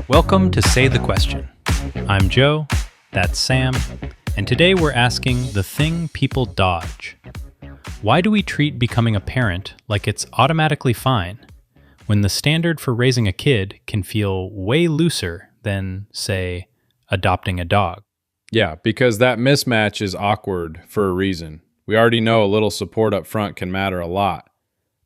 Welcome to Say the Question. I'm Joe, that's Sam, and today we're asking the thing people dodge. Why do we treat becoming a parent like it's automatically fine, when the standard for raising a kid can feel way looser than, say, adopting a dog? Yeah, because that mismatch is awkward for a reason. We already know a little support up front can matter a lot.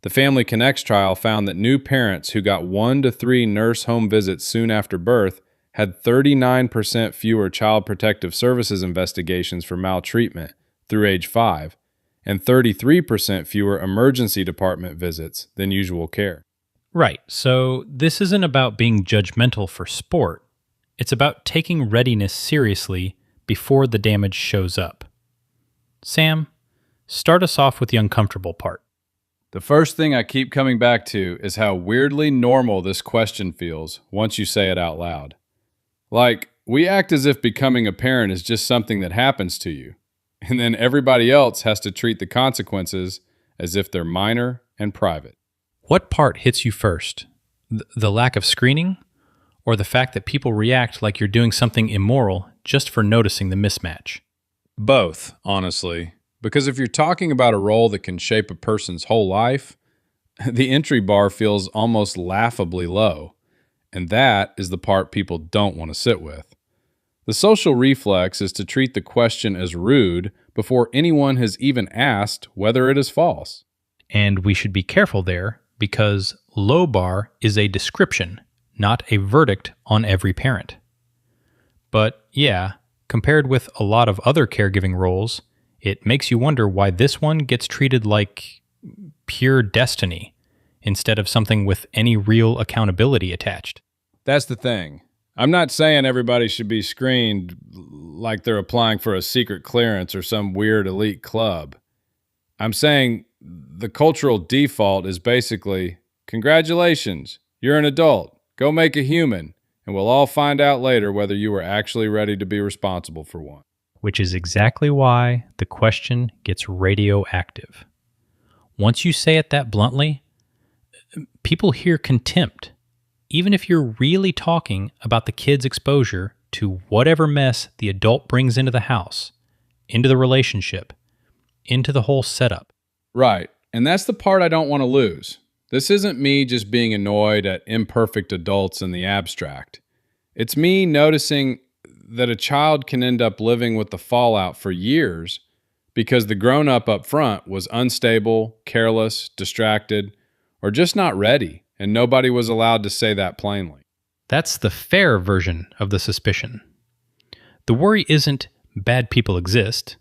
The Family Connects trial found that new parents who got 1 to 3 nurse home visits soon after birth had 39% fewer Child Protective Services investigations for maltreatment through age 5, and 33% fewer emergency department visits than usual care. Right, so this isn't about being judgmental for sport. It's about taking readiness seriously before the damage shows up. Sam, start us off with the uncomfortable part. The first thing I keep coming back to is how weirdly normal this question feels once you say it out loud. Like, we act as if becoming a parent is just something that happens to you, and then everybody else has to treat the consequences as if they're minor and private. What part hits you first? The lack of screening, or the fact that people react like you're doing something immoral just for noticing the mismatch? Both, honestly. Because if you're talking about a role that can shape a person's whole life, the entry bar feels almost laughably low. And that is the part people don't want to sit with. The social reflex is to treat the question as rude before anyone has even asked whether it is false. And we should be careful there, because low bar is a description, not a verdict on every parent. But yeah, compared with a lot of other caregiving roles, it makes you wonder why this one gets treated like pure destiny instead of something with any real accountability attached. That's the thing. I'm not saying everybody should be screened like they're applying for a secret clearance or some weird elite club. I'm saying the cultural default is basically, congratulations, you're an adult, go make a human, and we'll all find out later whether you were actually ready to be responsible for one. Which is exactly why the question gets radioactive. Once you say it that bluntly, people hear contempt, even if you're really talking about the kid's exposure to whatever mess the adult brings into the house, into the relationship, into the whole setup. Right, and that's the part I don't want to lose. This isn't me just being annoyed at imperfect adults in the abstract. It's me noticing that a child can end up living with the fallout for years because the grown-up up front was unstable, careless, distracted, or just not ready, and nobody was allowed to say that plainly. That's the fair version of the suspicion. The worry isn't bad people exist.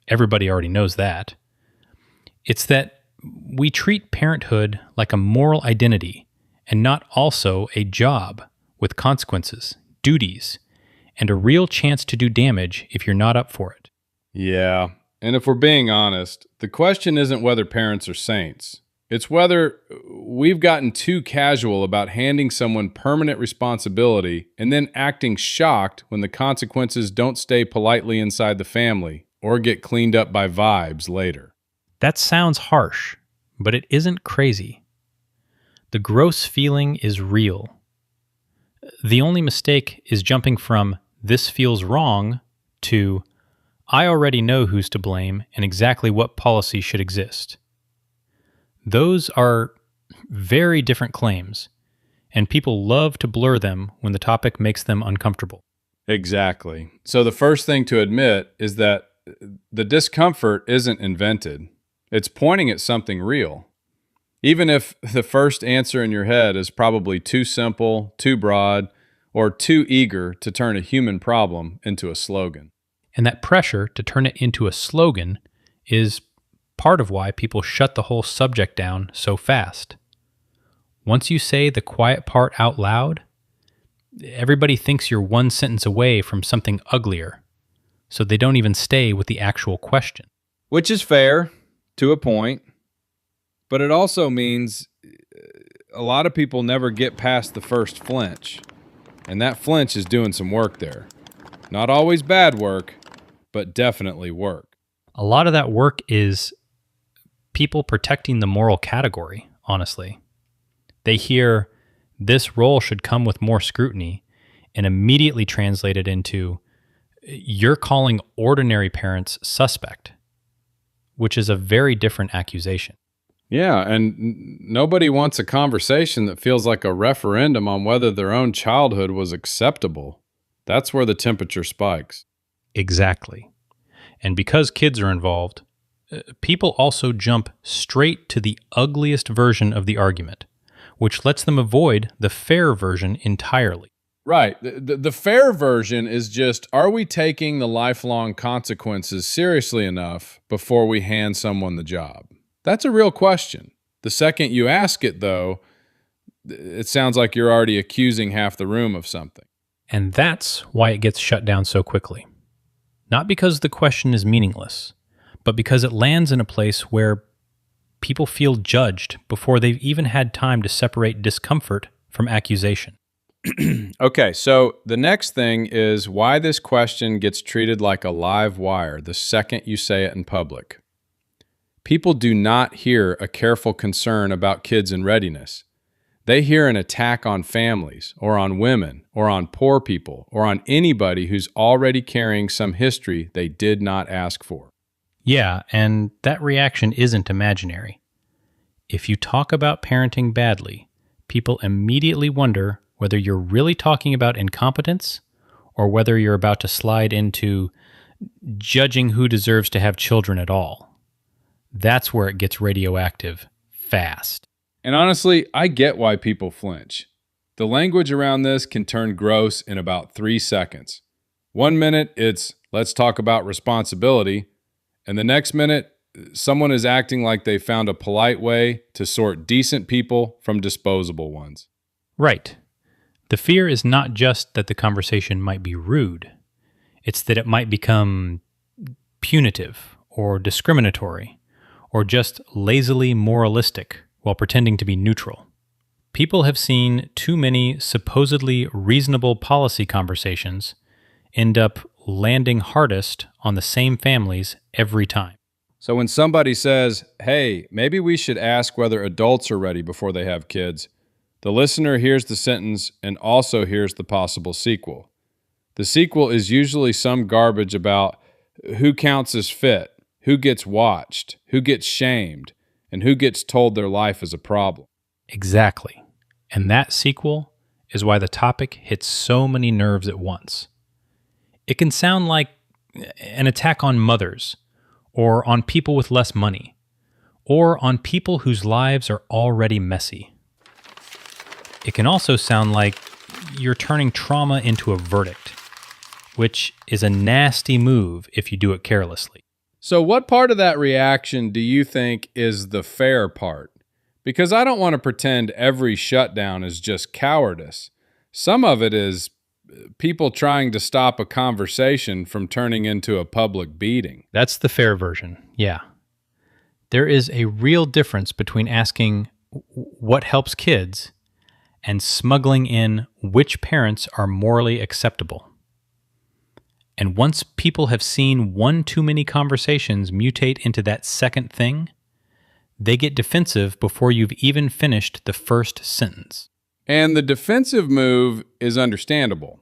Everybody already knows that. It's that we treat parenthood like a moral identity and not also a job with consequences, duties, and a real chance to do damage if you're not up for it. Yeah, and if we're being honest, the question isn't whether parents are saints. It's whether we've gotten too casual about handing someone permanent responsibility and then acting shocked when the consequences don't stay politely inside the family or get cleaned up by vibes later. That sounds harsh, but it isn't crazy. The gross feeling is real. The only mistake is jumping from "this feels wrong" to "I already know who's to blame and exactly what policy should exist." Those are very different claims, and people love to blur them when the topic makes them uncomfortable. Exactly. So the first thing to admit is that the discomfort isn't invented. It's pointing at something real. Even if the first answer in your head is probably too simple, too broad, or too eager to turn a human problem into a slogan. And that pressure to turn it into a slogan is part of why people shut the whole subject down so fast. Once you say the quiet part out loud, everybody thinks you're one sentence away from something uglier, so they don't even stay with the actual question. Which is fair, to a point, but it also means a lot of people never get past the first flinch, and that flinch is doing some work there. Not always bad work, but definitely work. A lot of that work is people protecting the moral category, honestly. They hear, this role should come with more scrutiny, and immediately translated into, "You're calling ordinary parents suspect," which is a very different accusation. Yeah, and nobody wants a conversation that feels like a referendum on whether their own childhood was acceptable. That's where the temperature spikes. Exactly. And because kids are involved, people also jump straight to the ugliest version of the argument, which lets them avoid the fair version entirely. Right. The fair version is just, are we taking the lifelong consequences seriously enough before we hand someone the job? That's a real question. The second you ask it, though, it sounds like you're already accusing half the room of something. And that's why it gets shut down so quickly. Not because the question is meaningless, but because it lands in a place where people feel judged before they've even had time to separate discomfort from accusation. Okay, so the next thing is why this question gets treated like a live wire the second you say it in public. People do not hear a careful concern about kids in readiness. They hear an attack on families, or on women, or on poor people, or on anybody who's already carrying some history they did not ask for. Yeah, and that reaction isn't imaginary. If you talk about parenting badly, people immediately wonder whether you're really talking about incompetence or whether you're about to slide into judging who deserves to have children at all. That's where it gets radioactive fast. And honestly, I get why people flinch. The language around this can turn gross in about 3 seconds. 1 minute, it's let's talk about responsibility. And the next minute, someone is acting like they found a polite way to sort decent people from disposable ones. Right. The fear is not just that the conversation might be rude. It's that it might become punitive or discriminatory or just lazily moralistic while pretending to be neutral. People have seen too many supposedly reasonable policy conversations end up landing hardest on the same families every time. So when somebody says, hey, maybe we should ask whether adults are ready before they have kids, the listener hears the sentence and also hears the possible sequel. The sequel is usually some garbage about who counts as fit, who gets watched, who gets shamed, and who gets told their life is a problem. Exactly. And that sequel is why the topic hits so many nerves at once. It can sound like an attack on mothers, or on people with less money, or on people whose lives are already messy. It can also sound like you're turning trauma into a verdict, which is a nasty move if you do it carelessly. So what part of that reaction do you think is the fair part? Because I don't want to pretend every shutdown is just cowardice. Some of it is people trying to stop a conversation from turning into a public beating. That's the fair version, yeah. There is a real difference between asking what helps kids and smuggling in which parents are morally acceptable. And once people have seen one too many conversations mutate into that second thing, they get defensive before you've even finished the first sentence. And the defensive move is understandable,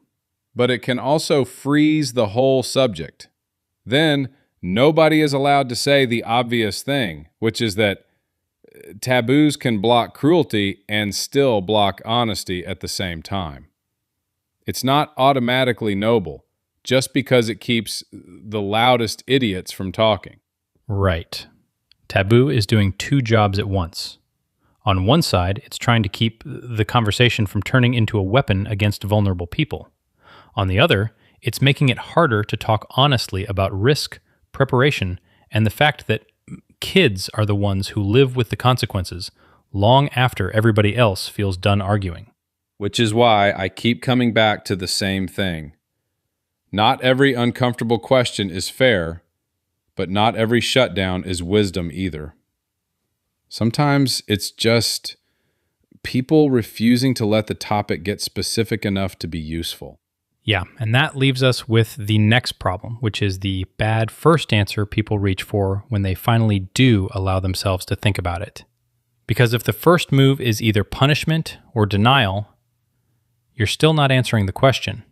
but it can also freeze the whole subject. Then nobody is allowed to say the obvious thing, which is that taboos can block cruelty and still block honesty at the same time. It's not automatically noble just because it keeps the loudest idiots from talking. Right. Taboo is doing two jobs at once. On one side, it's trying to keep the conversation from turning into a weapon against vulnerable people. On the other, it's making it harder to talk honestly about risk, preparation, and the fact that kids are the ones who live with the consequences long after everybody else feels done arguing. Which is why I keep coming back to the same thing. Not every uncomfortable question is fair, but not every shutdown is wisdom either. Sometimes it's just people refusing to let the topic get specific enough to be useful. Yeah, and that leaves us with the next problem, which is the bad first answer people reach for when they finally do allow themselves to think about it. Because if the first move is either punishment or denial, you're still not answering the question.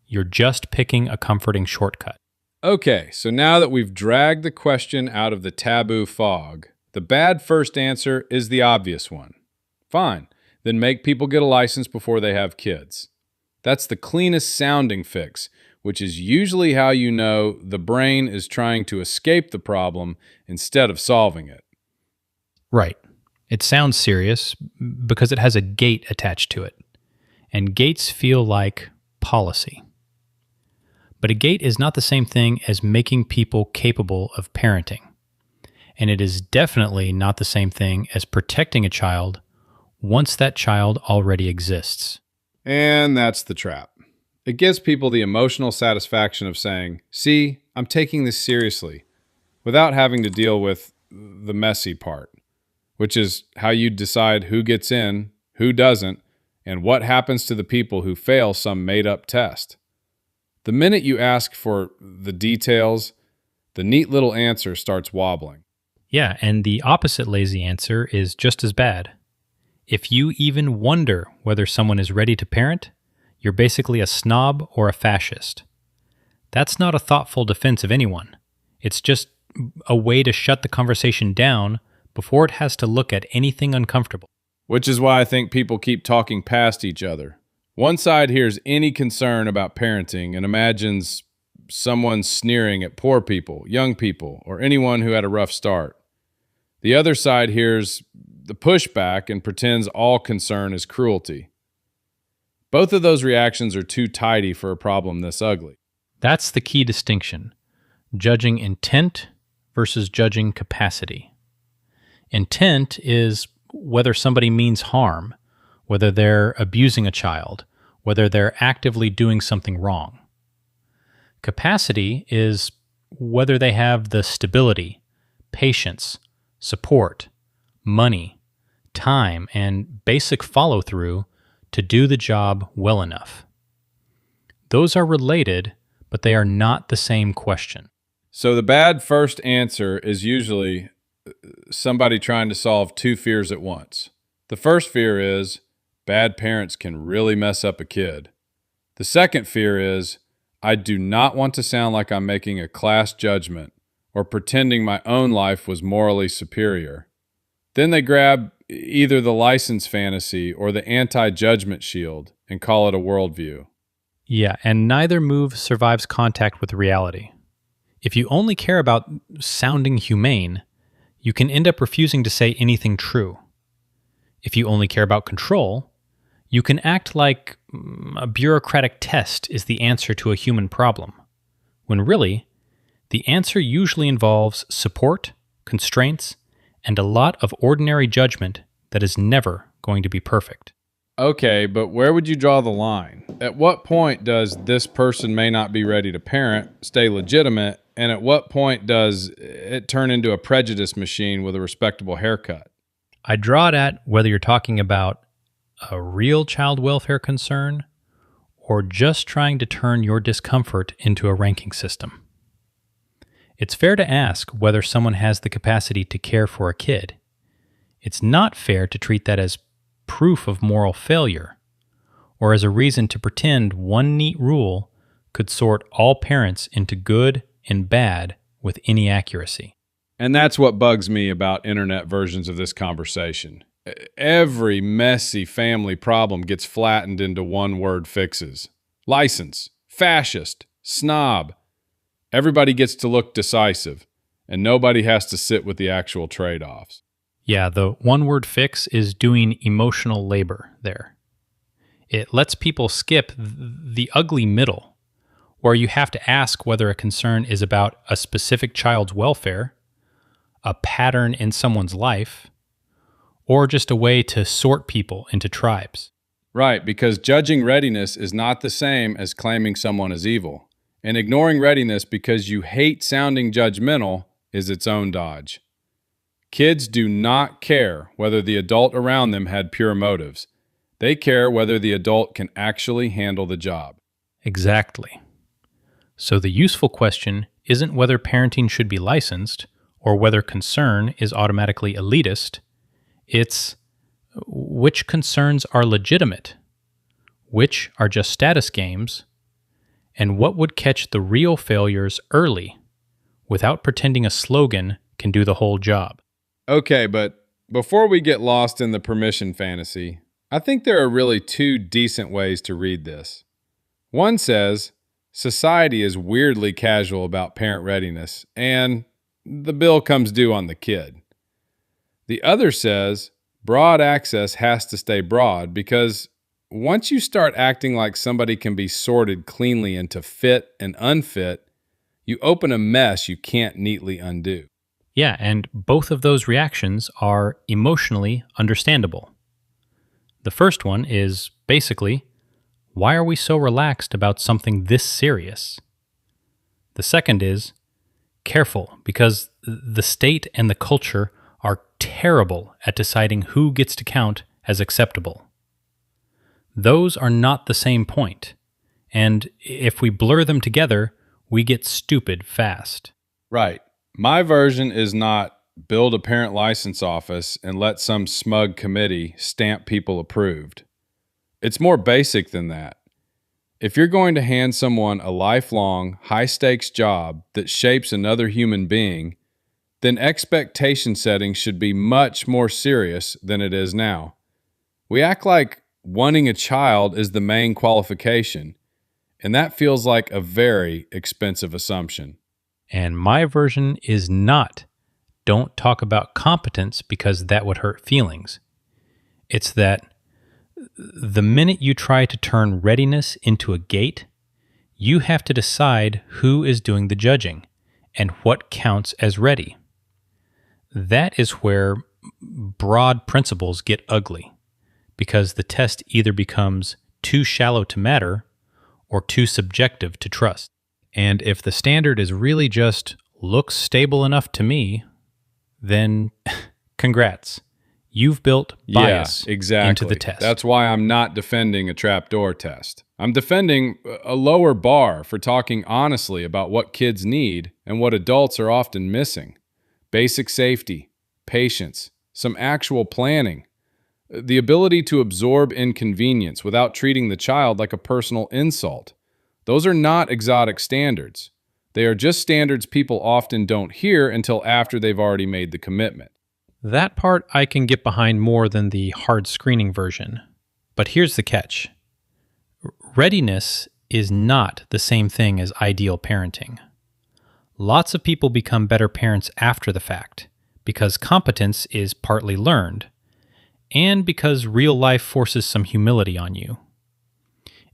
You're just picking a comforting shortcut. Okay, so now that we've dragged the question out of the taboo fog, the bad first answer is the obvious one. Fine, then make people get a license before they have kids. That's the cleanest sounding fix, which is usually how you know the brain is trying to escape the problem instead of solving it. Right. It sounds serious because it has a gate attached to it. And gates feel like policy. But a gate is not the same thing as making people capable of parenting. And it is definitely not the same thing as protecting a child once that child already exists. And that's the trap. It gives people the emotional satisfaction of saying, see, I'm taking this seriously, without having to deal with the messy part, which is how you decide who gets in, who doesn't, and what happens to the people who fail some made-up test. The minute you ask for the details, the neat little answer starts wobbling. Yeah, and the opposite lazy answer is just as bad. If you even wonder whether someone is ready to parent, you're basically a snob or a fascist. That's not a thoughtful defense of anyone. It's just a way to shut the conversation down before it has to look at anything uncomfortable. Which is why I think people keep talking past each other. One side hears any concern about parenting and imagines someone sneering at poor people, young people, or anyone who had a rough start. The other side hears the pushback and pretends all concern is cruelty. Both of those reactions are too tidy for a problem this ugly. That's the key distinction. Judging intent versus judging capacity. Intent is whether somebody means harm, whether they're abusing a child, whether they're actively doing something wrong. Capacity is whether they have the stability, patience, support, money, time, and basic follow-through to do the job well enough. Those are related, but they are not the same question. So the bad first answer is usually somebody trying to solve two fears at once. The first fear is bad parents can really mess up a kid. The second fear is I do not want to sound like I'm making a class judgment or pretending my own life was morally superior. Then they grab either the license fantasy or the anti-judgment shield and call it a worldview. Yeah, and neither move survives contact with reality. If you only care about sounding humane, you can end up refusing to say anything true. If you only care about control, you can act like a bureaucratic test is the answer to a human problem, when really, the answer usually involves support, constraints, and a lot of ordinary judgment that is never going to be perfect. Okay, but where would you draw the line? At what point does this person may not be ready to parent stay legitimate, and at what point does it turn into a prejudice machine with a respectable haircut? I draw it at whether you're talking about a real child welfare concern or just trying to turn your discomfort into a ranking system. It's fair to ask whether someone has the capacity to care for a kid. It's not fair to treat that as proof of moral failure or as a reason to pretend one neat rule could sort all parents into good and bad with any accuracy. And that's what bugs me about internet versions of this conversation. Every messy family problem gets flattened into one-word fixes. License, fascist, snob. Everybody gets to look decisive, and nobody has to sit with the actual trade-offs. Yeah, the one-word fix is doing emotional labor there. It lets people skip the ugly middle, where you have to ask whether a concern is about a specific child's welfare, a pattern in someone's life, or just a way to sort people into tribes. Right, because judging readiness is not the same as claiming someone is evil. And ignoring readiness because you hate sounding judgmental is its own dodge. Kids do not care whether the adult around them had pure motives. They care whether the adult can actually handle the job. Exactly. So the useful question isn't whether parenting should be licensed or whether concern is automatically elitist. It's which concerns are legitimate, which are just status games, and what would catch the real failures early without pretending a slogan can do the whole job. Okay, but before we get lost in the permission fantasy, I think there are really two decent ways to read this. One says, society is weirdly casual about parent readiness, and the bill comes due on the kid. The other says, broad access has to stay broad because once you start acting like somebody can be sorted cleanly into fit and unfit, you open a mess you can't neatly undo. Yeah, and both of those reactions are emotionally understandable. The first one is basically, why are we so relaxed about something this serious? The second is, careful, because the state and the culture are terrible at deciding who gets to count as acceptable. Those are not the same point, and if we blur them together, we get stupid fast. Right. My version is not build a parent license office and let some smug committee stamp people approved. It's more basic than that. If you're going to hand someone a lifelong, high-stakes job that shapes another human being, then expectation setting should be much more serious than it is now. We act like wanting a child is the main qualification, and that feels like a very expensive assumption. And my version is not, don't talk about competence because that would hurt feelings. It's that the minute you try to turn readiness into a gate, you have to decide who is doing the judging and what counts as ready. That is where broad principles get ugly, because the test either becomes too shallow to matter or too subjective to trust. And if the standard is really just looks stable enough to me, then congrats. You've built bias into the test. That's why I'm not defending a trapdoor test. I'm defending a lower bar for talking honestly about what kids need and what adults are often missing. Basic safety, patience, some actual planning, the ability to absorb inconvenience without treating the child like a personal insult. Those are not exotic standards. They are just standards people often don't hear until after they've already made the commitment. That part I can get behind more than the hard screening version. But here's the catch. Readiness is not the same thing as ideal parenting. Lots of people become better parents after the fact because competence is partly learned and because real life forces some humility on you.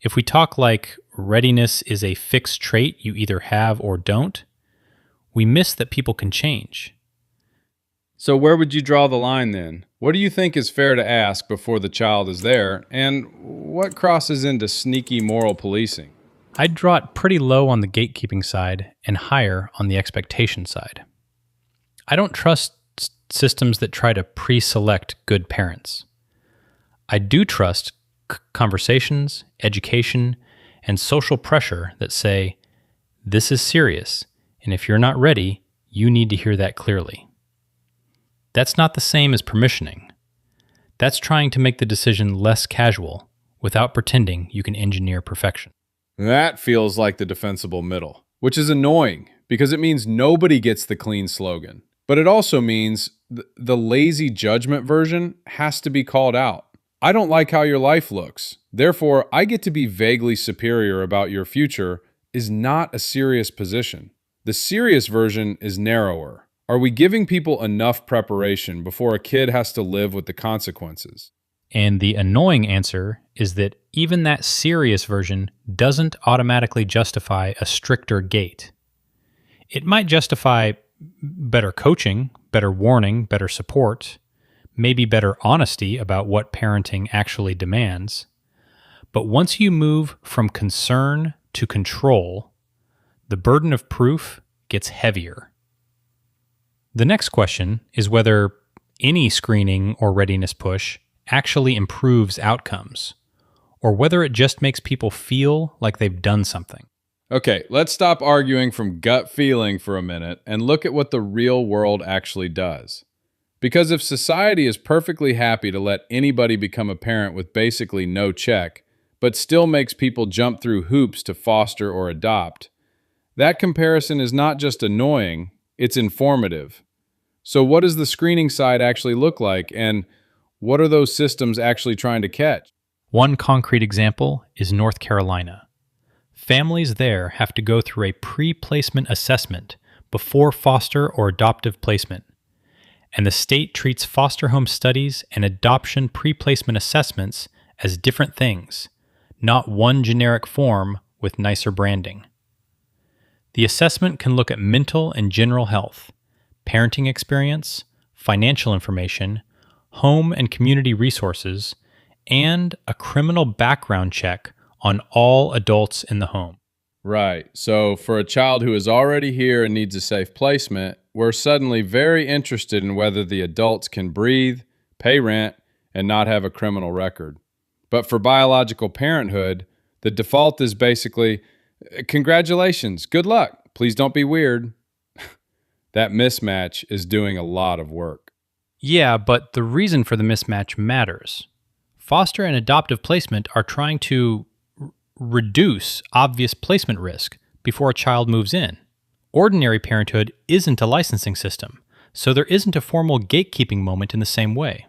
If we talk like readiness is a fixed trait you either have or don't, we miss that people can change. So where would you draw the line then? What do you think is fair to ask before the child is there, and what crosses into sneaky moral policing? I'd draw it pretty low on the gatekeeping side and higher on the expectation side. I don't trust systems that try to pre-select good parents. I do trust conversations, education, and social pressure that say, this is serious, and if you're not ready, you need to hear that clearly. That's not the same as permissioning. That's trying to make the decision less casual without pretending you can engineer perfection. That feels like the defensible middle, which is annoying because it means nobody gets the clean slogan. But it also means the lazy judgment version has to be called out. I don't like how your life looks. Therefore, I get to be vaguely superior about your future is not a serious position. The serious version is narrower. Are we giving people enough preparation before a kid has to live with the consequences? And the annoying answer is that even that serious version doesn't automatically justify a stricter gate. It might justify better coaching, better warning, better support, maybe better honesty about what parenting actually demands. But once you move from concern to control, the burden of proof gets heavier. The next question is whether any screening or readiness push actually improves outcomes, or whether it just makes people feel like they've done something. Okay, let's stop arguing from gut feeling for a minute and look at what the real world actually does. Because if society is perfectly happy to let anybody become a parent with basically no check, but still makes people jump through hoops to foster or adopt. That comparison is not just annoying, it's informative. So, what does the screening side actually look like, and what are those systems actually trying to catch? One concrete example is North Carolina. Families there have to go through a pre-placement assessment before foster or adoptive placement, and the state treats foster home studies and adoption pre-placement assessments as different things, not one generic form with nicer branding. The assessment can look at mental and general health, parenting experience, financial information, home and community resources, and a criminal background check on all adults in the home. Right. So, for a child who is already here and needs a safe placement, we're suddenly very interested in whether the adults can breathe, pay rent, and not have a criminal record. But for biological parenthood, the default is basically, congratulations, good luck, please don't be weird. That mismatch is doing a lot of work. Yeah, but the reason for the mismatch matters. Foster and adoptive placement are trying to reduce obvious placement risk before a child moves in. Ordinary parenthood isn't a licensing system, so there isn't a formal gatekeeping moment in the same way.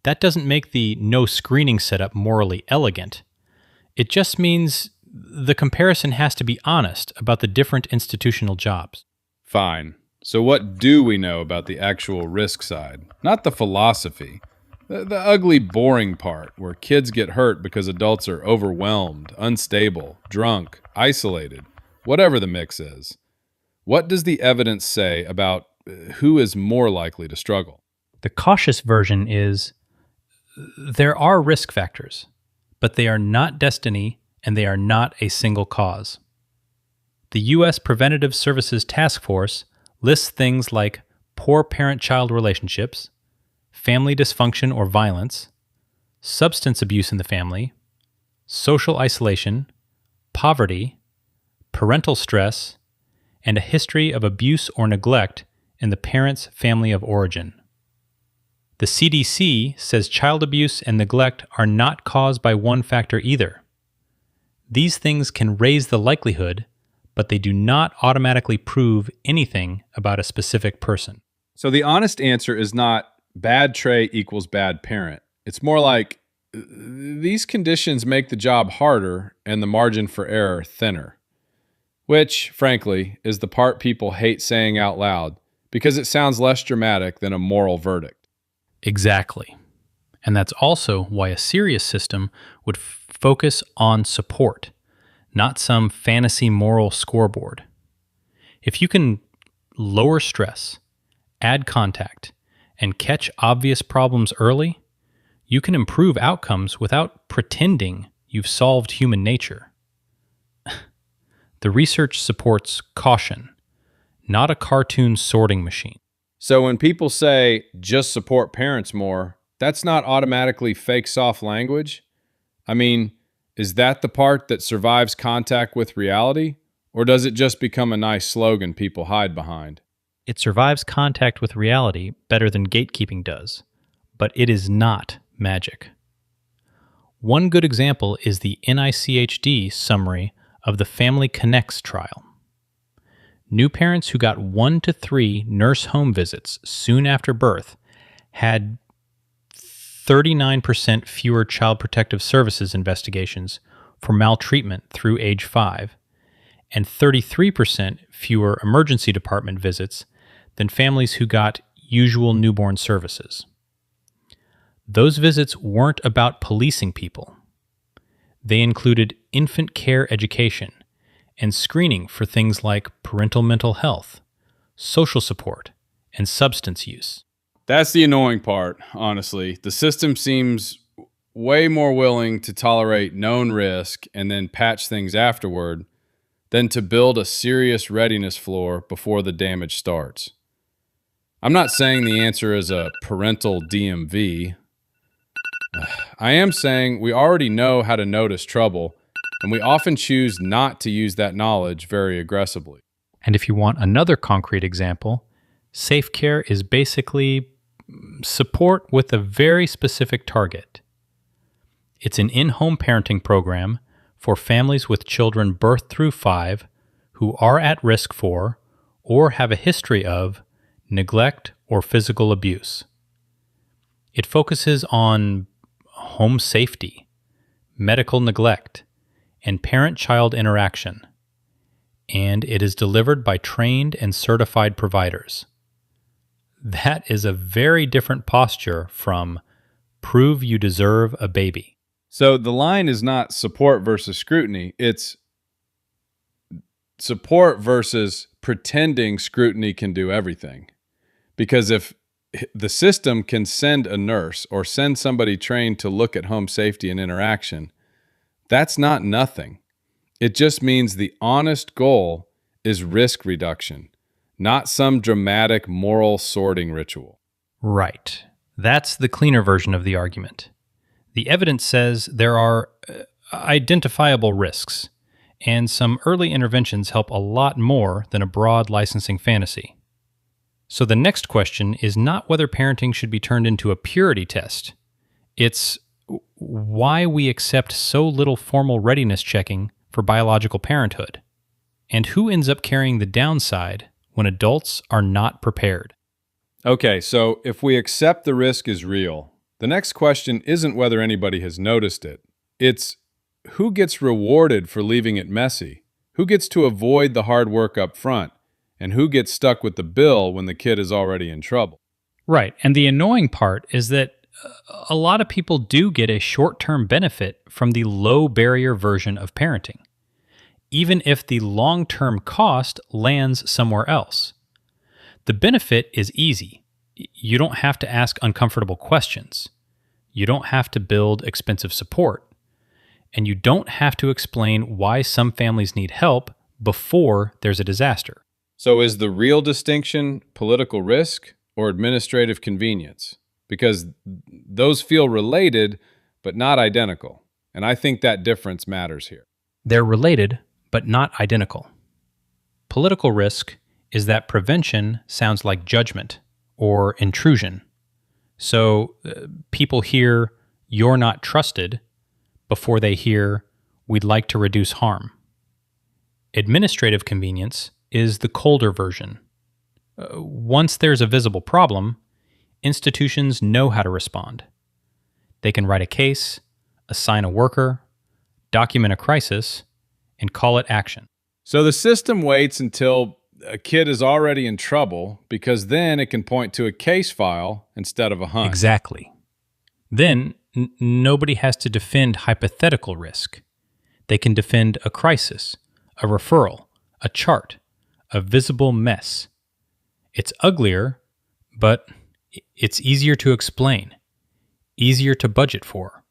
That doesn't make the no screening setup morally elegant. It just means the comparison has to be honest about the different institutional jobs. Fine. So what do we know about the actual risk side? Not the philosophy. The ugly, boring part, where kids get hurt because adults are overwhelmed, unstable, drunk, isolated, whatever the mix is. What does the evidence say about who is more likely to struggle? The cautious version is there are risk factors, but they are not destiny and they are not a single cause. The U.S. Preventative Services Task Force lists things like poor parent-child relationships, family dysfunction or violence, substance abuse in the family, social isolation, poverty, parental stress, and a history of abuse or neglect in the parent's family of origin. The CDC says child abuse and neglect are not caused by one factor either. These things can raise the likelihood, but they do not automatically prove anything about a specific person. So the honest answer is not bad trait equals bad parent. It's more like these conditions make the job harder and the margin for error thinner. Which, frankly, is the part people hate saying out loud because it sounds less dramatic than a moral verdict. Exactly. And that's also why a serious system would focus on support, not some fantasy moral scoreboard. If you can lower stress, add contact, and catch obvious problems early, you can improve outcomes without pretending you've solved human nature. The research supports caution, not a cartoon sorting machine. So when people say, just support parents more, that's not automatically fake soft language? I mean, is that the part that survives contact with reality? Or does it just become a nice slogan people hide behind? It survives contact with reality better than gatekeeping does, but it is not magic. One good example is the NICHD summary of the Family Connects trial. New parents who got 1 to 3 nurse home visits soon after birth had 39% fewer Child Protective Services investigations for maltreatment through age 5, and 33% fewer emergency department visits than families who got usual newborn services. Those visits weren't about policing people. They included infant care education and screening for things like parental mental health, social support, and substance use. That's the annoying part, honestly. The system seems way more willing to tolerate known risk and then patch things afterward than to build a serious readiness floor before the damage starts. I'm not saying the answer is a parental DMV. I am saying we already know how to notice trouble, and we often choose not to use that knowledge very aggressively. And if you want another concrete example, safe care is basically support with a very specific target. It's an in-home parenting program for families with children birth through 5 who are at risk for or have a history of neglect or physical abuse. It focuses on home safety, medical neglect, and parent-child interaction, and it is delivered by trained and certified providers. That is a very different posture from prove you deserve a baby. So the line is not support versus scrutiny. It's support versus pretending scrutiny can do everything. Because if the system can send a nurse or send somebody trained to look at home safety and interaction, that's not nothing. It just means the honest goal is risk reduction, not some dramatic moral sorting ritual. Right. That's the cleaner version of the argument. The evidence says there are identifiable risks, and some early interventions help a lot more than a broad licensing fantasy. So the next question is not whether parenting should be turned into a purity test. It's why we accept so little formal readiness checking for biological parenthood, and who ends up carrying the downside when adults are not prepared. Okay, so if we accept the risk is real, the next question isn't whether anybody has noticed it. It's who gets rewarded for leaving it messy? Who gets to avoid the hard work up front? And who gets stuck with the bill when the kid is already in trouble? Right. And the annoying part is that a lot of people do get a short-term benefit from the low-barrier version of parenting, even if the long-term cost lands somewhere else. The benefit is easy. You don't have to ask uncomfortable questions. You don't have to build expensive support. And you don't have to explain why some families need help before there's a disaster. So is the real distinction political risk or administrative convenience? Because those feel related, but not identical. And I think that difference matters here. They're related, but not identical. Political risk is that prevention sounds like judgment or intrusion. So people hear, "you're not trusted," before they hear, "we'd like to reduce harm." Administrative convenience is the colder version. Once there's a visible problem, institutions know how to respond. They can write a case, assign a worker, document a crisis, and call it action. So the system waits until a kid is already in trouble because then it can point to a case file instead of a hunch. Exactly. Then nobody has to defend hypothetical risk. They can defend a crisis, a referral, a chart, a visible mess. It's uglier, but it's easier to explain, easier to budget for,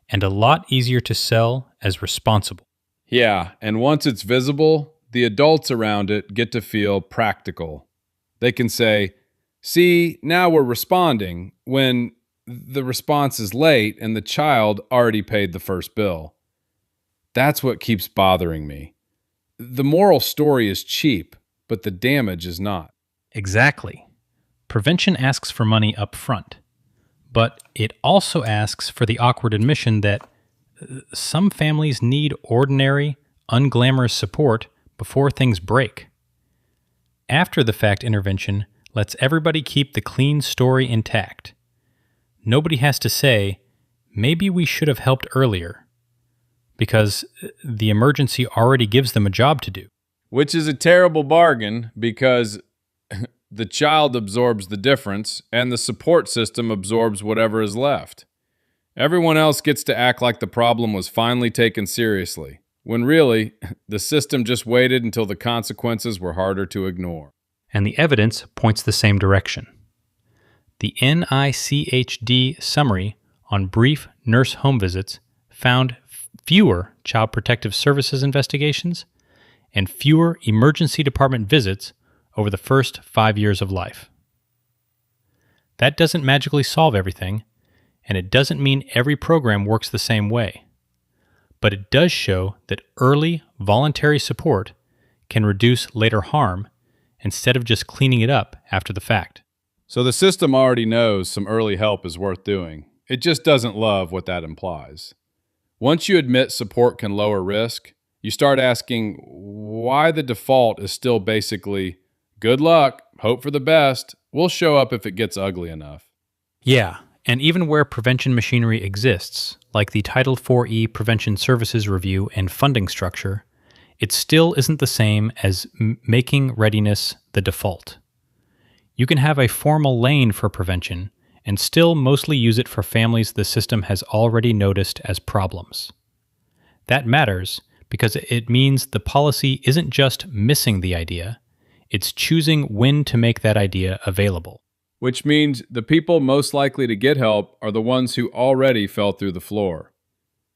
and a lot easier to sell as responsible. Yeah, and once it's visible, the adults around it get to feel practical. They can say, "See, now we're responding," when the response is late and the child already paid the first bill. That's what keeps bothering me. The moral story is cheap, but the damage is not. Exactly. Prevention asks for money up front, but it also asks for the awkward admission that some families need ordinary, unglamorous support before things break. After the fact intervention lets everybody keep the clean story intact. Nobody has to say, "maybe we should have helped earlier," because the emergency already gives them a job to do. Which is a terrible bargain because the child absorbs the difference and the support system absorbs whatever is left. Everyone else gets to act like the problem was finally taken seriously, when really, the system just waited until the consequences were harder to ignore. And the evidence points the same direction. The NICHD summary on brief nurse home visits found fewer Child Protective Services investigations and fewer emergency department visits over the first 5 years of life. That doesn't magically solve everything, and it doesn't mean every program works the same way. But it does show that early voluntary support can reduce later harm instead of just cleaning it up after the fact. So the system already knows some early help is worth doing. It just doesn't love what that implies. Once you admit support can lower risk, you start asking why the default is still basically, good luck, hope for the best, we'll show up if it gets ugly enough. Yeah, and even where prevention machinery exists, like the Title IV-E Prevention Services Review and funding structure, it still isn't the same as making readiness the default. You can have a formal lane for prevention and still mostly use it for families the system has already noticed as problems. That matters because it means the policy isn't just missing the idea, it's choosing when to make that idea available. Which means the people most likely to get help are the ones who already fell through the floor.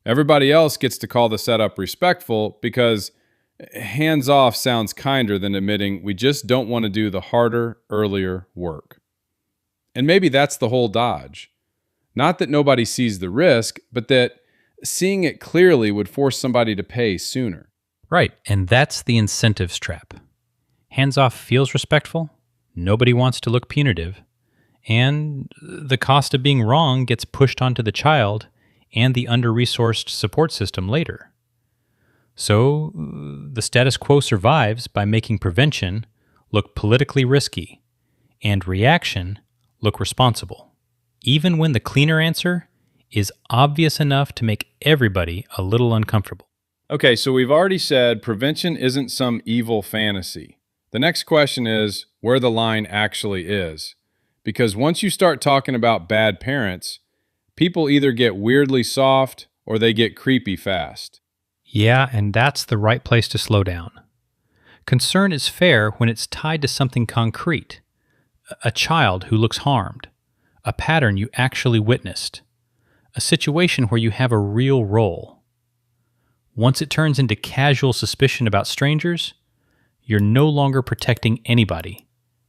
Everybody else gets to call the setup respectful because hands off sounds kinder than admitting we just don't want to do the harder, earlier work. And maybe that's the whole dodge. Not that nobody sees the risk, but that seeing it clearly would force somebody to pay sooner. Right, and that's the incentives trap. Hands off feels respectful, nobody wants to look punitive, and the cost of being wrong gets pushed onto the child and the under-resourced support system later. So the status quo survives by making prevention look politically risky and reaction look responsible, even when the cleaner answer is obvious enough to make everybody a little uncomfortable. Okay, so we've already said prevention isn't some evil fantasy. The next question is where the line actually is. Because once you start talking about bad parents, people either get weirdly soft or they get creepy fast. Yeah, and that's the right place to slow down. Concern is fair when it's tied to something concrete. A child who looks harmed, a pattern you actually witnessed, a situation where you have a real role. Once it turns into casual suspicion about strangers, you're no longer protecting anybody.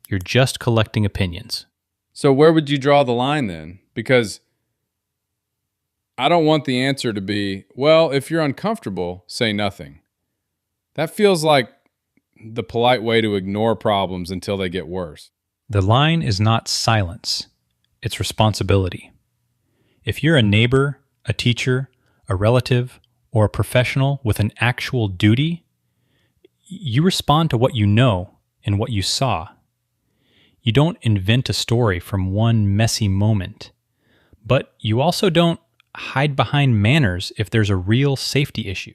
You're just collecting opinions. So where would you draw the line then? Because I don't want the answer to be, well, if you're uncomfortable, say nothing. That feels like the polite way to ignore problems until they get worse. The line is not silence, it's responsibility. If you're a neighbor, a teacher, a relative, or a professional with an actual duty, you respond to what you know and what you saw. You don't invent a story from one messy moment, but you also don't hide behind manners if there's a real safety issue.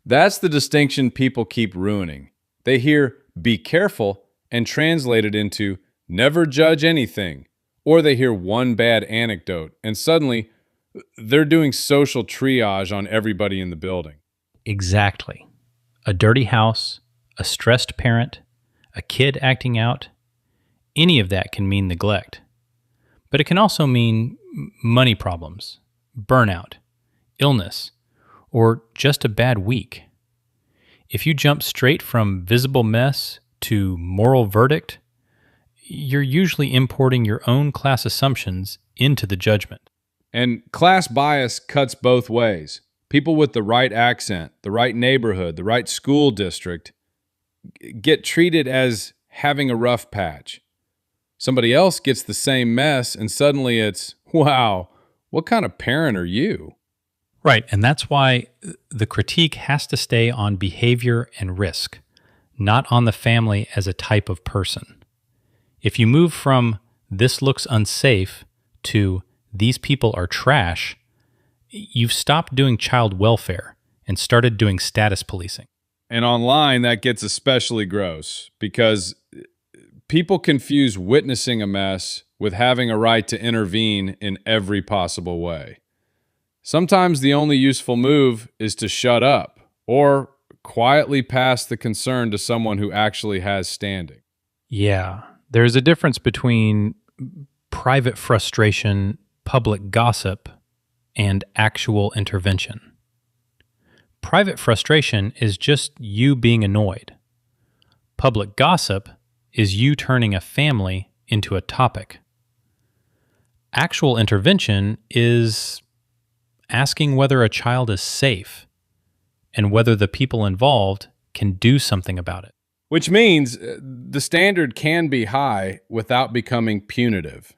That's the distinction people keep ruining. They hear be careful and translate it into never judge anything. Or they hear one bad anecdote and suddenly they're doing social triage on everybody in the building. Exactly. A dirty house, a stressed parent, a kid acting out, any of that can mean neglect. But it can also mean money problems, burnout, illness, or just a bad week. If you jump straight from visible mess to moral verdict, you're usually importing your own class assumptions into the judgment. And class bias cuts both ways. People with the right accent, the right neighborhood, the right school district get treated as having a rough patch. Somebody else gets the same mess and suddenly it's, wow, what kind of parent are you? Right, and that's why the critique has to stay on behavior and risk, not on the family as a type of person. If you move from this looks unsafe to these people are trash, you've stopped doing child welfare and started doing status policing. And online, that gets especially gross because people confuse witnessing a mess with having a right to intervene in every possible way. Sometimes the only useful move is to shut up or quietly pass the concern to someone who actually has standing. Yeah, there's a difference between private frustration, public gossip, and actual intervention. Private frustration is just you being annoyed. Public gossip is you turning a family into a topic. Actual intervention is asking whether a child is safe and whether the people involved can do something about it. Which means the standard can be high without becoming punitive.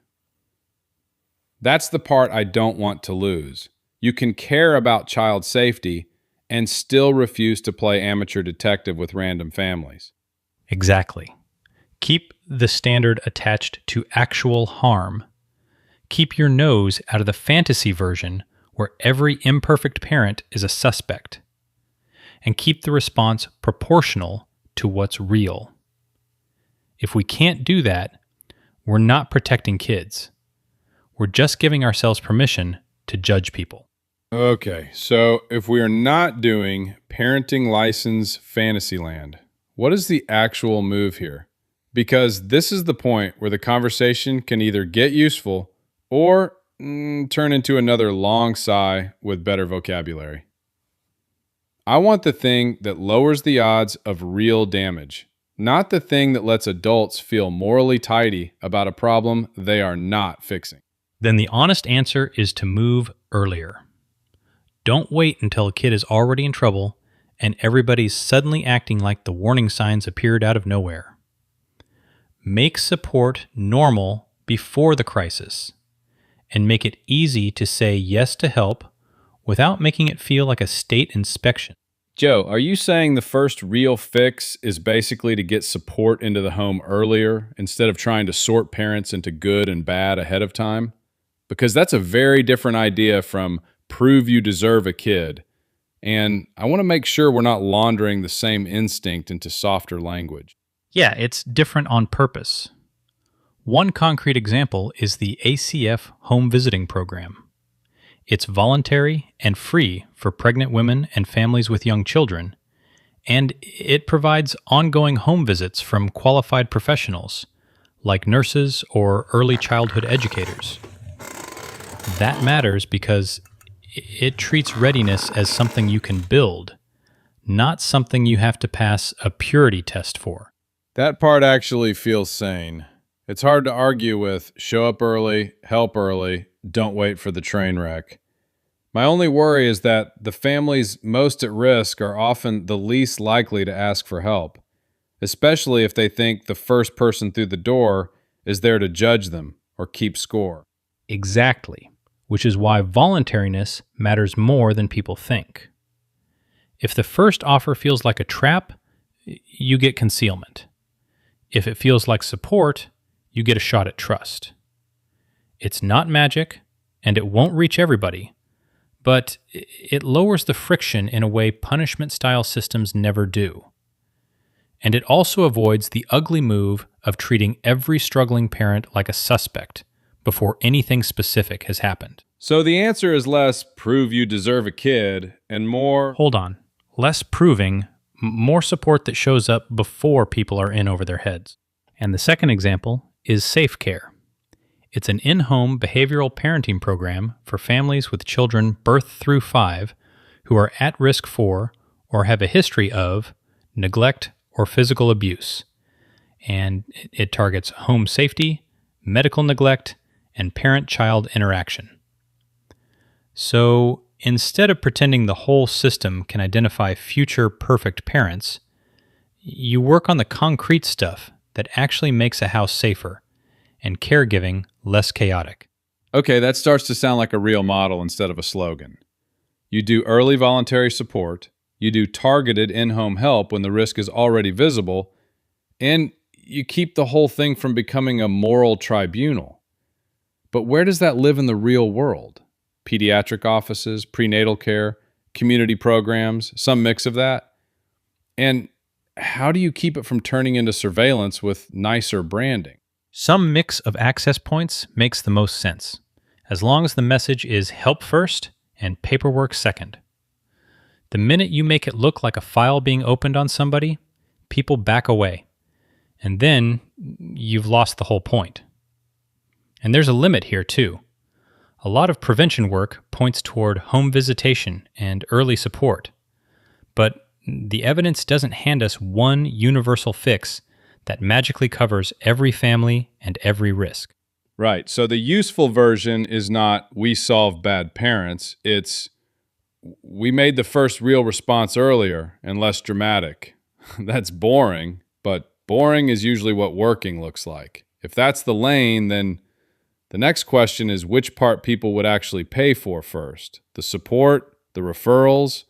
That's the part I don't want to lose. You can care about child safety and still refuse to play amateur detective with random families. Exactly. Keep the standard attached to actual harm. Keep your nose out of the fantasy version where every imperfect parent is a suspect. And keep the response proportional to what's real. If we can't do that, we're not protecting kids. We're just giving ourselves permission to judge people. Okay, so if we are not doing parenting license Fantasyland, what is the actual move here? Because this is the point where the conversation can either get useful or turn into another long sigh with better vocabulary. I want the thing that lowers the odds of real damage, not the thing that lets adults feel morally tidy about a problem they are not fixing. Then the honest answer is to move earlier. Don't wait until a kid is already in trouble and everybody's suddenly acting like the warning signs appeared out of nowhere. Make support normal before the crisis, and make it easy to say yes to help without making it feel like a state inspection. Joe, are you saying the first real fix is basically to get support into the home earlier instead of trying to sort parents into good and bad ahead of time? Because that's a very different idea from prove you deserve a kid. And I want to make sure we're not laundering the same instinct into softer language. Yeah, it's different on purpose. One concrete example is the ACF Home Visiting Program. It's voluntary and free for pregnant women and families with young children, and it provides ongoing home visits from qualified professionals, like nurses or early childhood educators. That matters because it treats readiness as something you can build, not something you have to pass a purity test for. That part actually feels sane. It's hard to argue with show up early, help early, don't wait for the train wreck. My only worry is that the families most at risk are often the least likely to ask for help, especially if they think the first person through the door is there to judge them or keep score. Exactly, which is why voluntariness matters more than people think. If the first offer feels like a trap, you get concealment. If it feels like support, you get a shot at trust. It's not magic, and it won't reach everybody, but it lowers the friction in a way punishment-style systems never do. And it also avoids the ugly move of treating every struggling parent like a suspect before anything specific has happened. So the answer is less prove you deserve a kid and more Hold on. Less proving, more support that shows up before people are in over their heads. And the second example is Safe Care. It's an in-home behavioral parenting program for families with children birth through 5 who are at risk for or have a history of neglect or physical abuse. And it targets home safety, medical neglect, and parent-child interaction. So instead of pretending the whole system can identify future perfect parents, you work on the concrete stuff that actually makes a house safer and caregiving less chaotic. Okay, that starts to sound like a real model instead of a slogan. You do early voluntary support, you do targeted in-home help when the risk is already visible, and you keep the whole thing from becoming a moral tribunal. But where does that live in the real world? Pediatric offices, prenatal care, community programs, some mix of that? And how do you keep it from turning into surveillance with nicer branding? Some mix of access points makes the most sense, as long as the message is help first and paperwork second. The minute you make it look like a file being opened on somebody, people back away, and then you've lost the whole point. And there's a limit here too. A lot of prevention work points toward home visitation and early support, but the evidence doesn't hand us one universal fix that magically covers every family and every risk. Right. So the useful version is not we solve bad parents. It's we made the first real response earlier and less dramatic. That's boring, but boring is usually what working looks like. If that's the lane, then The next question is which part people would actually pay for first: the support, the referrals,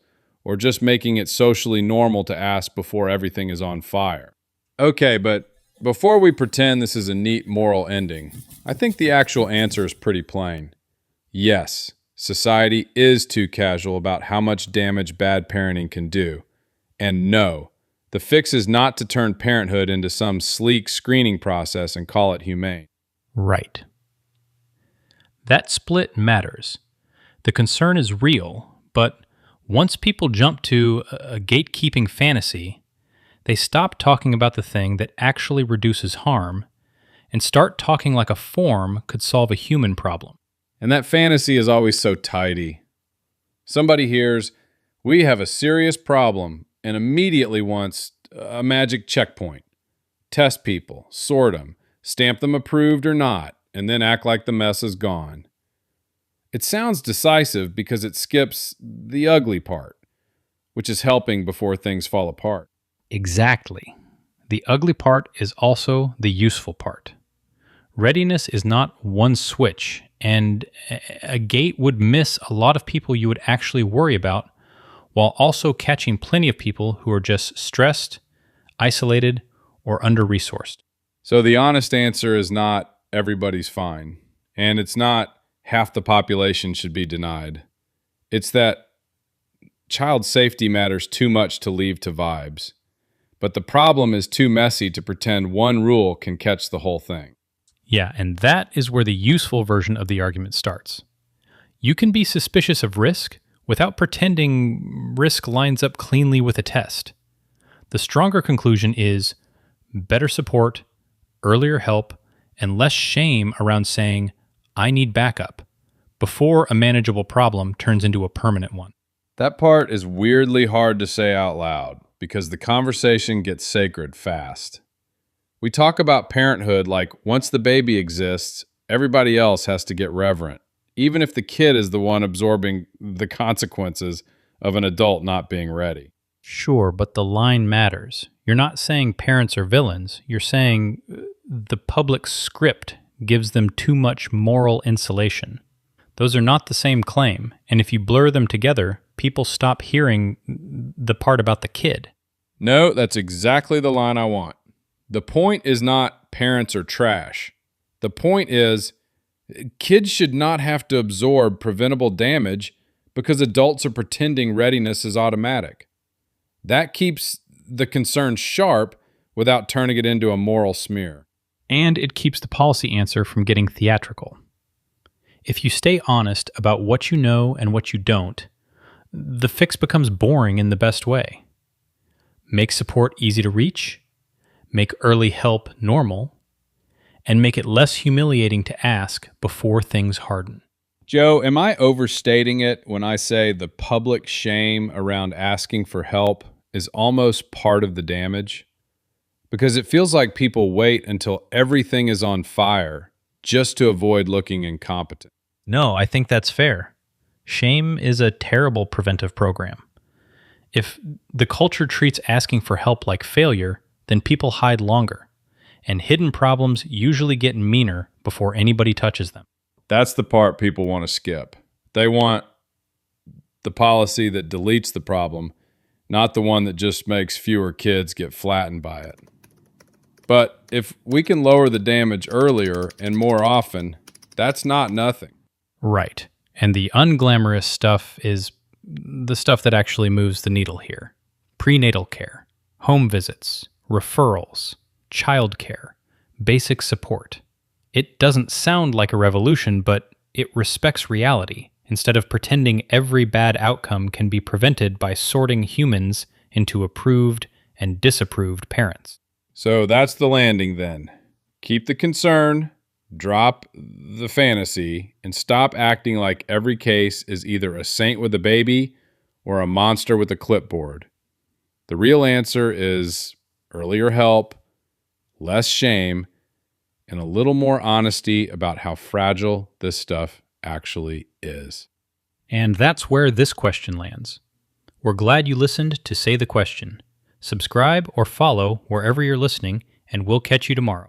or just making it socially normal to ask before everything is on fire. Okay, but before we pretend this is a neat moral ending, I think the actual answer is pretty plain. Yes, society is too casual about how much damage bad parenting can do. And no, the fix is not to turn parenthood into some sleek screening process and call it humane. Right. That split matters. The concern is real, but once people jump to a gatekeeping fantasy, they stop talking about the thing that actually reduces harm and start talking like a form could solve a human problem. And that fantasy is always so tidy. Somebody hears, "We have a serious problem," and immediately wants a magic checkpoint. Test people, sort them, stamp them approved or not, and then act like the mess is gone. It sounds decisive because it skips the ugly part, which is helping before things fall apart. Exactly. The ugly part is also the useful part. Readiness is not one switch, and a gate would miss a lot of people you would actually worry about, while also catching plenty of people who are just stressed, isolated, or under-resourced. So the honest answer is not everybody's fine, and it's not half the population should be denied. It's that child safety matters too much to leave to vibes. But the problem is too messy to pretend one rule can catch the whole thing. Yeah, and that is where the useful version of the argument starts. You can be suspicious of risk without pretending risk lines up cleanly with a test. The stronger conclusion is better support, earlier help, and less shame around saying, "I need backup," before a manageable problem turns into a permanent one. That part is weirdly hard to say out loud because the conversation gets sacred fast. We talk about parenthood like once the baby exists, everybody else has to get reverent, even if the kid is the one absorbing the consequences of an adult not being ready. Sure, but the line matters. You're not saying parents are villains. You're saying the public script gives them too much moral insulation. Those are not the same claim, and if you blur them together, people stop hearing the part about the kid. No, that's exactly the line I want. The point is not parents are trash. The point is kids should not have to absorb preventable damage because adults are pretending readiness is automatic. That keeps the concern sharp without turning it into a moral smear. And it keeps the policy answer from getting theatrical. If you stay honest about what you know and what you don't, the fix becomes boring in the best way. Make support easy to reach, make early help normal, and make it less humiliating to ask before things harden. Joe, am I overstating it when I say the public shame around asking for help is almost part of the damage? Because it feels like people wait until everything is on fire just to avoid looking incompetent. No, I think that's fair. Shame is a terrible preventive program. If the culture treats asking for help like failure, then people hide longer, and hidden problems usually get meaner before anybody touches them. That's the part people want to skip. They want the policy that deletes the problem, not the one that just makes fewer kids get flattened by it. But if we can lower the damage earlier and more often, that's not nothing. Right. And the unglamorous stuff is the stuff that actually moves the needle here. Prenatal care, home visits, referrals, childcare, basic support. It doesn't sound like a revolution, but it respects reality instead of pretending every bad outcome can be prevented by sorting humans into approved and disapproved parents. So that's the landing then. Keep the concern, drop the fantasy, and stop acting like every case is either a saint with a baby or a monster with a clipboard. The real answer is earlier help, less shame, and a little more honesty about how fragile this stuff actually is. And that's where this question lands. We're glad you listened to Say the Question. Subscribe or follow wherever you're listening, and we'll catch you tomorrow.